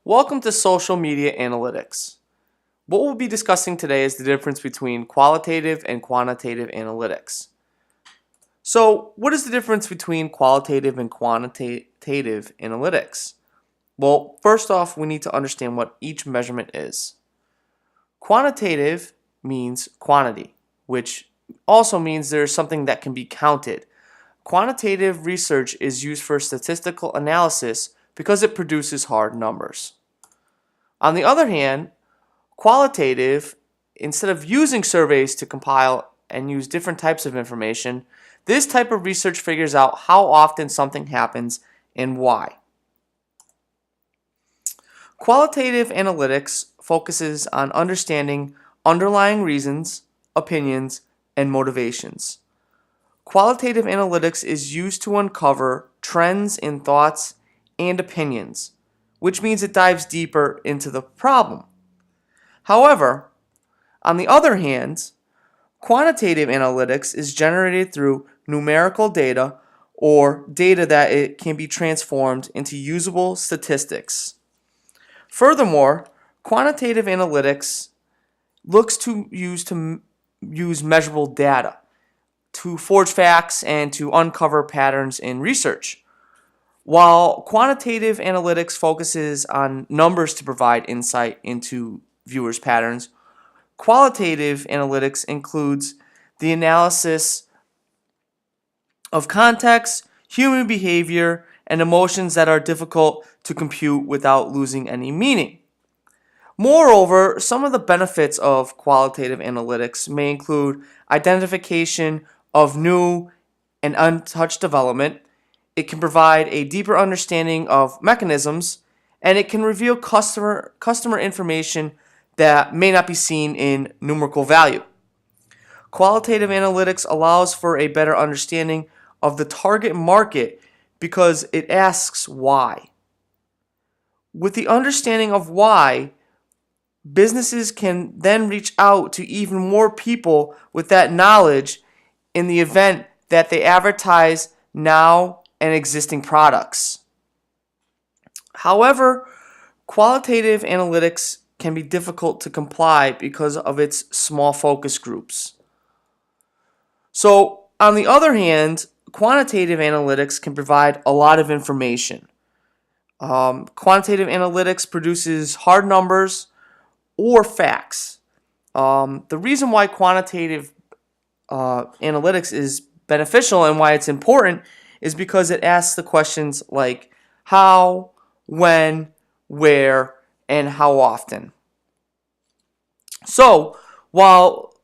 Welcome to Social Media Analytics. What we'll be discussing today is the difference between qualitative and quantitative analytics. So, what is the difference between qualitative and quantitative analytics? Well, first off, we need to understand what each measurement is. Quantitative means quantity, which also means there's something that can be counted. Quantitative research is used for statistical analysis because it produces hard numbers. On the other hand, qualitative, instead of using surveys to compile and use different types of information, this type of research figures out how often something happens and why. Qualitative analytics focuses on understanding underlying reasons, opinions, and motivations. Qualitative analytics is used to uncover trends in thoughts and opinions, which means it dives deeper into the problem. However, on the other hand, quantitative analytics is generated through numerical data or data that it can be transformed into usable statistics. Furthermore, quantitative analytics looks to use measurable data to forge facts and to uncover patterns in research. While quantitative analytics focuses on numbers to provide insight into viewers' patterns, qualitative analytics includes the analysis of context, human behavior, and emotions that are difficult to compute without losing any meaning. Moreover, some of the benefits of qualitative analytics may include identification of new and untouched development. It can provide a deeper understanding of mechanisms, and it can reveal customer information that may not be seen in numerical value. Qualitative analytics allows for a better understanding of the target market because it asks why. With the understanding of why, businesses can then reach out to even more people with that knowledge in the event that they advertise now and existing products. However, qualitative analytics can be difficult to comply because of its small focus groups. So, on the other hand, quantitative analytics can provide a lot of information. Quantitative analytics produces hard numbers or facts. The reason why quantitative analytics is beneficial and why it's important is because it asks the questions like how, when, where, and how often. So, while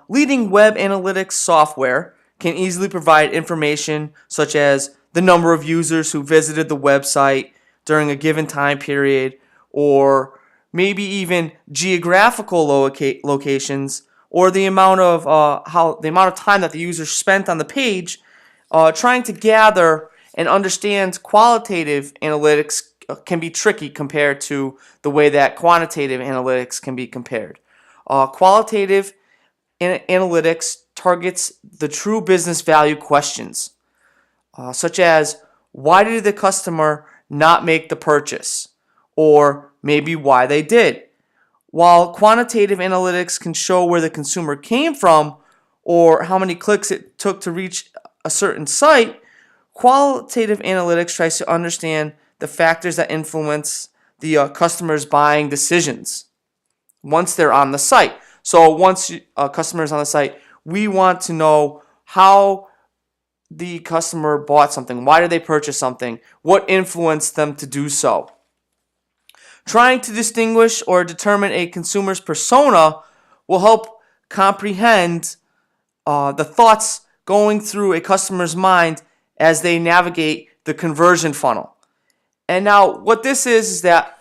leading web analytics software can easily provide information such as the number of users who visited the website during a given time period, or maybe even geographical locations, or the amount of time that the user spent on the page, trying to gather and understand qualitative analytics can be tricky compared to the way that quantitative analytics can be compared. Qualitative analytics targets the true business value questions, such as why did the customer not make the purchase, or maybe why they did. While quantitative analytics can show where the consumer came from or how many clicks it took to reach a certain site, qualitative analytics tries to understand the factors that influence the customer's buying decisions once they're on the site. So once a customer is on the site, we want to know how the customer bought something. Why did they purchase something? What influenced them to do so? Trying to distinguish or determine a consumer's persona will help comprehend the thoughts going through a customer's mind as they navigate the conversion funnel. And now what this is that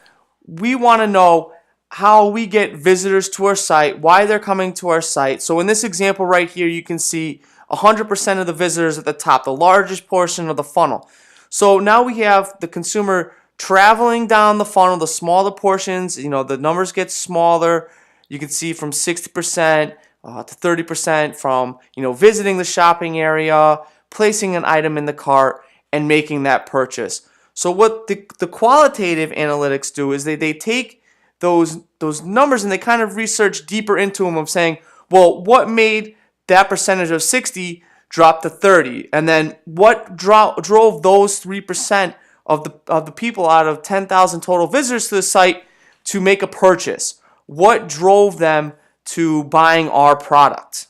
we want to know how we get visitors to our site, why they're coming to our site. So in this example right here, you can see 100% of the visitors at the top, the largest portion of the funnel. So now we have the consumer traveling down the funnel, the smaller portions, the numbers get smaller. You can see from 60% to 30% from, visiting the shopping area, placing an item in the cart, and making that purchase. So what the qualitative analytics do is they take those numbers and they kind of research deeper into them of saying, well, what made that percentage of 60 drop to 30? And then what drove those 3% of the people out of 10,000 total visitors to the site to make a purchase? What drove them to buying our product?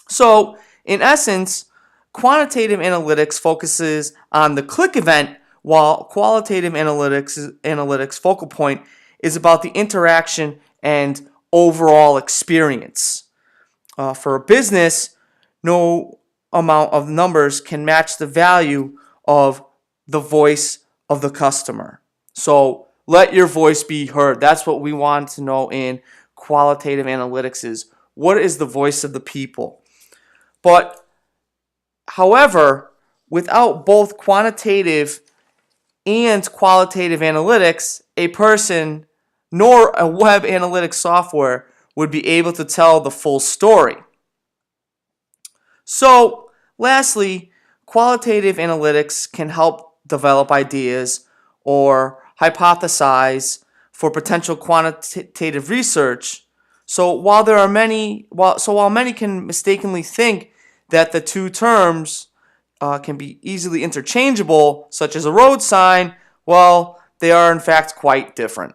So, in essence, quantitative analytics focuses on the click event, while qualitative analytics focal point is about the interaction and overall experience. For a business, no amount of numbers can match the value of the voice of the customer. So let your voice be heard. That's what we want to know in qualitative analytics is what is the voice of the people. But however, without both quantitative and qualitative analytics, a person nor a web analytics software would be able to tell the full story. So, lastly, qualitative analytics can help develop ideas or hypothesize for potential quantitative research. So while many can mistakenly think that the two terms can be easily interchangeable, such as a road sign, well, they are in fact quite different.